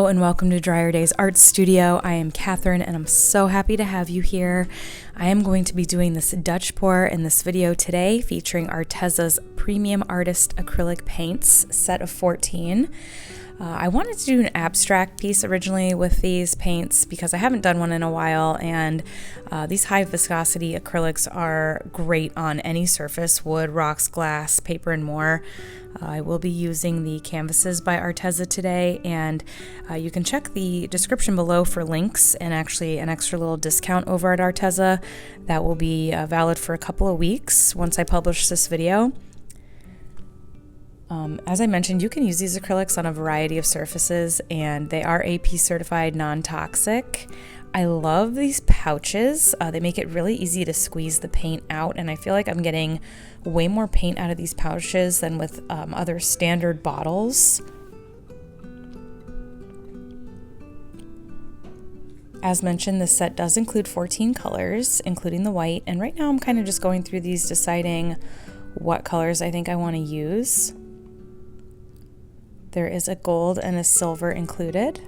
Hello and welcome to Dryer Days Art Studio. I am Catherine and I'm so happy to have you here. I am going to be doing this Dutch pour in this video today featuring Arteza's Premium Artist Acrylic Paints set of 14. I wanted to do an abstract piece originally with these paints because I haven't done one in a while, and these high viscosity acrylics are great on any surface: wood, rocks, glass, paper, and more. I will be using the canvases by Arteza today, and you can check the description below for links and actually an extra little discount over at Arteza that will be valid for a couple of weeks once I publish this video. As I mentioned, you can use these acrylics on a variety of surfaces, and they are AP certified non-toxic. I love these pouches. They make it really easy to squeeze the paint out, and I feel like I'm getting way more paint out of these pouches than with other standard bottles. As mentioned, this set does include 14 colors, including the white, and right now I'm kind of just going through these, deciding what colors I think I want to use. There is a gold and a silver included.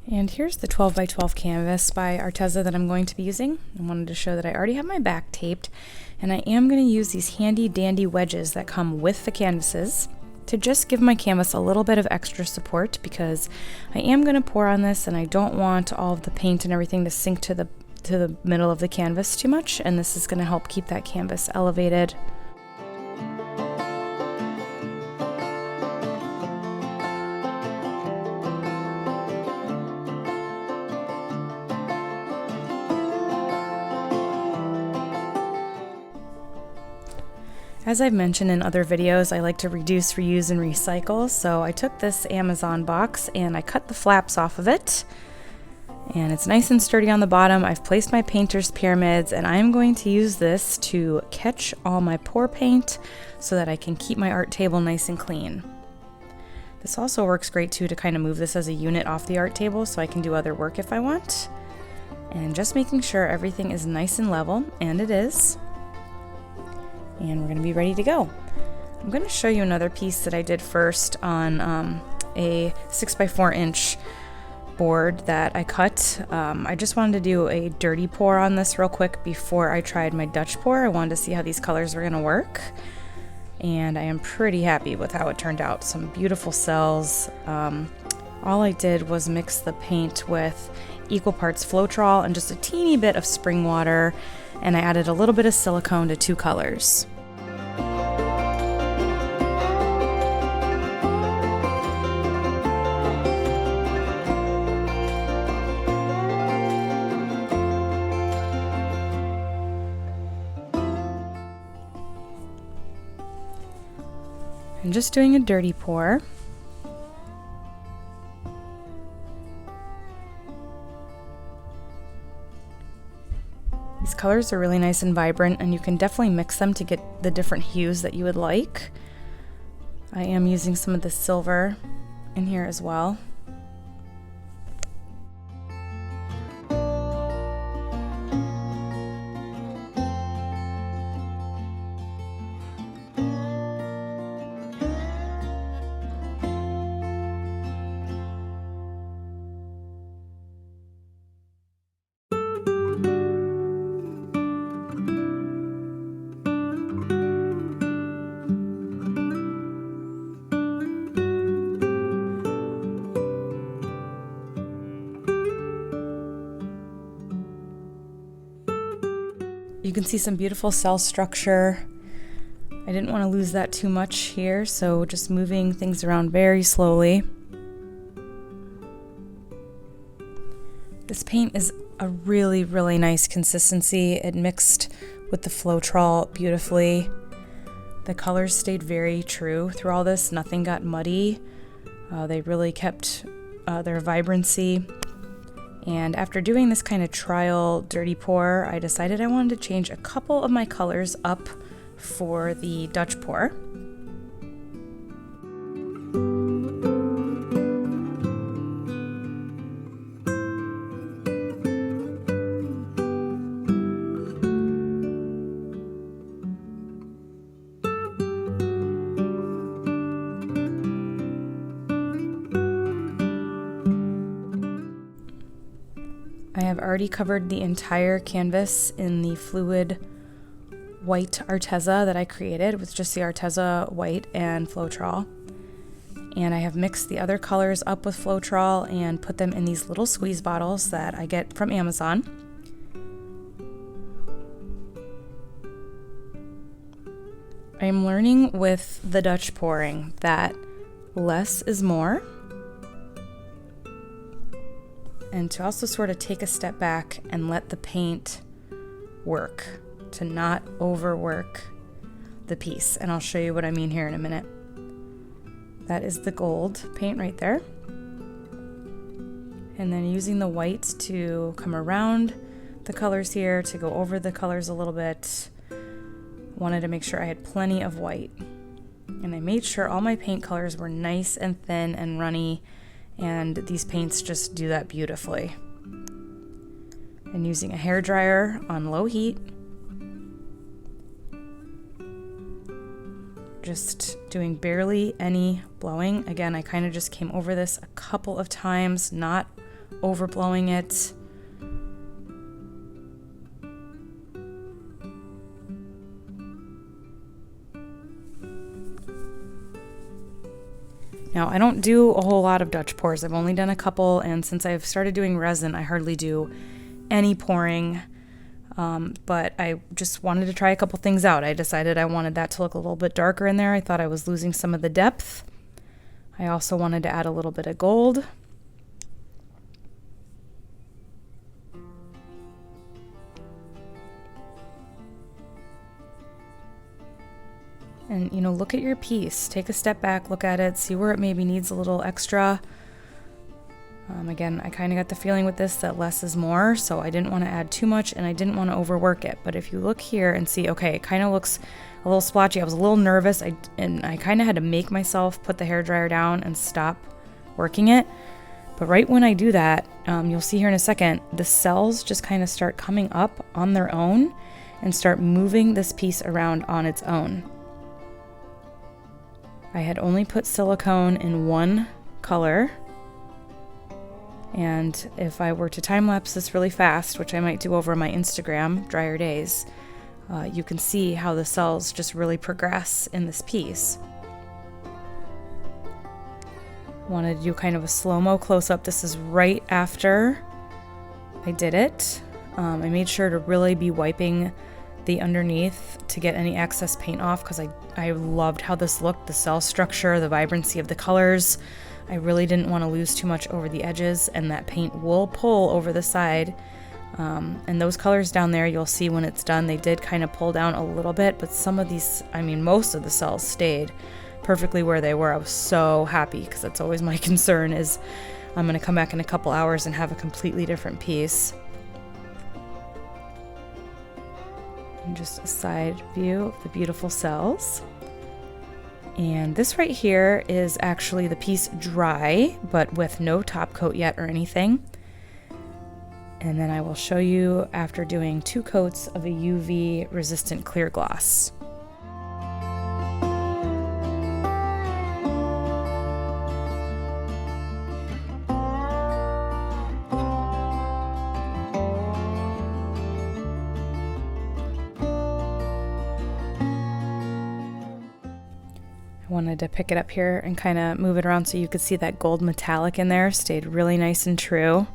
And here's the 12 by 12 canvas by Arteza that I'm going to be using. I wanted to show that I already have my back taped, and I am going to use these handy dandy wedges that come with the canvases to just give my canvas a little bit of extra support, because I am going to pour on this and I don't want all of the paint and everything to sink to the middle of the canvas too much, and this is going to help keep that canvas elevated. As I've mentioned in other videos, I like to reduce, reuse, and recycle, so I took this Amazon box and I cut the flaps off of it. And it's nice and sturdy on the bottom. I've placed my painter's pyramids, and I am going to use this to catch all my pour paint so that I can keep my art table nice and clean. This also works great too to kind of move this as a unit off the art table so I can do other work if I want. And just making sure everything is nice and level, and it is. And we're going to be ready to go. I'm going to show you another piece that I did first on a 6x4 inch board that I cut. I just wanted to do a dirty pour on this real quick before I tried my Dutch pour. I wanted to see how these colors were going to work, and I am pretty happy with how it turned out. Some beautiful cells. All I did was mix the paint with equal parts Floetrol and just a teeny bit of spring water, and I added a little bit of silicone to two colors. I'm just doing a dirty pour. These colors are really nice and vibrant, and you can definitely mix them to get the different hues that you would like. I am using some of the silver in here as well. You can see some beautiful cell structure. I didn't want to lose that too much here, so just moving things around very slowly. This paint is a really, really nice consistency. It mixed with the Floetrol beautifully. The colors stayed very true through all this. Nothing got muddy. They really kept their vibrancy. And after doing this kind of trial dirty pour, I decided I wanted to change a couple of my colors up for the Dutch pour. I have already covered the entire canvas in the fluid white Arteza that I created with just the Arteza white and Floetrol. And I have mixed the other colors up with Floetrol and put them in these little squeeze bottles that I get from Amazon. I am learning with the Dutch pouring that less is more. And to also sort of take a step back and let the paint work, to not overwork the piece. And I'll show you what I mean here in a minute. That is the gold paint right there. And then using the white to come around the colors here, to go over the colors a little bit. Wanted to make sure I had plenty of white. And I made sure all my paint colors were nice and thin and runny. And these paints just do that beautifully. And using a hairdryer on low heat, just doing barely any blowing. Again, I kind of just came over this a couple of times, not overblowing it. Now, I don't do a whole lot of Dutch pours. I've only done a couple, and since I've started doing resin, I hardly do any pouring. But I just wanted to try a couple things out. I decided I wanted that to look a little bit darker in there. I thought I was losing some of the depth. I also wanted to add a little bit of gold. And, you know, look at your piece. Take a step back, look at it, see where it maybe needs a little extra. Again, I kind of got the feeling with this that less is more, so I didn't want to add too much and I didn't want to overwork it. But if you look here and see, okay, it kind of looks a little splotchy. I was a little nervous, and I kind of had to make myself put the hairdryer down and stop working it. But right when I do that, you'll see here in a second, the cells just kind of start coming up on their own and start moving this piece around on its own. I had only put silicone in one color, and if I were to time-lapse this really fast, which I might do over my Instagram, Dryer Days, you can see how the cells just really progress in this piece. Wanted to do kind of a slow-mo close-up. This is right after I did it. I made sure to really be wiping the underneath to get any excess paint off because I loved how this looked, the cell structure, the vibrancy of the colors. I really didn't want to lose too much over the edges, and that paint will pull over the side. And those colors down there, you'll see when it's done, they did kind of pull down a little bit, but some of these, I mean, most of the cells stayed perfectly where they were. I was so happy because that's always my concern is I'm going to come back in a couple hours and have a completely different piece. And just a side view of the beautiful cells. And this right here is actually the piece dry, but with no top coat yet or anything. And then I will show you after doing 2 coats of a UV resistant clear gloss. I wanted to pick it up here and kind of move it around so you could see that gold metallic in there stayed really nice and true.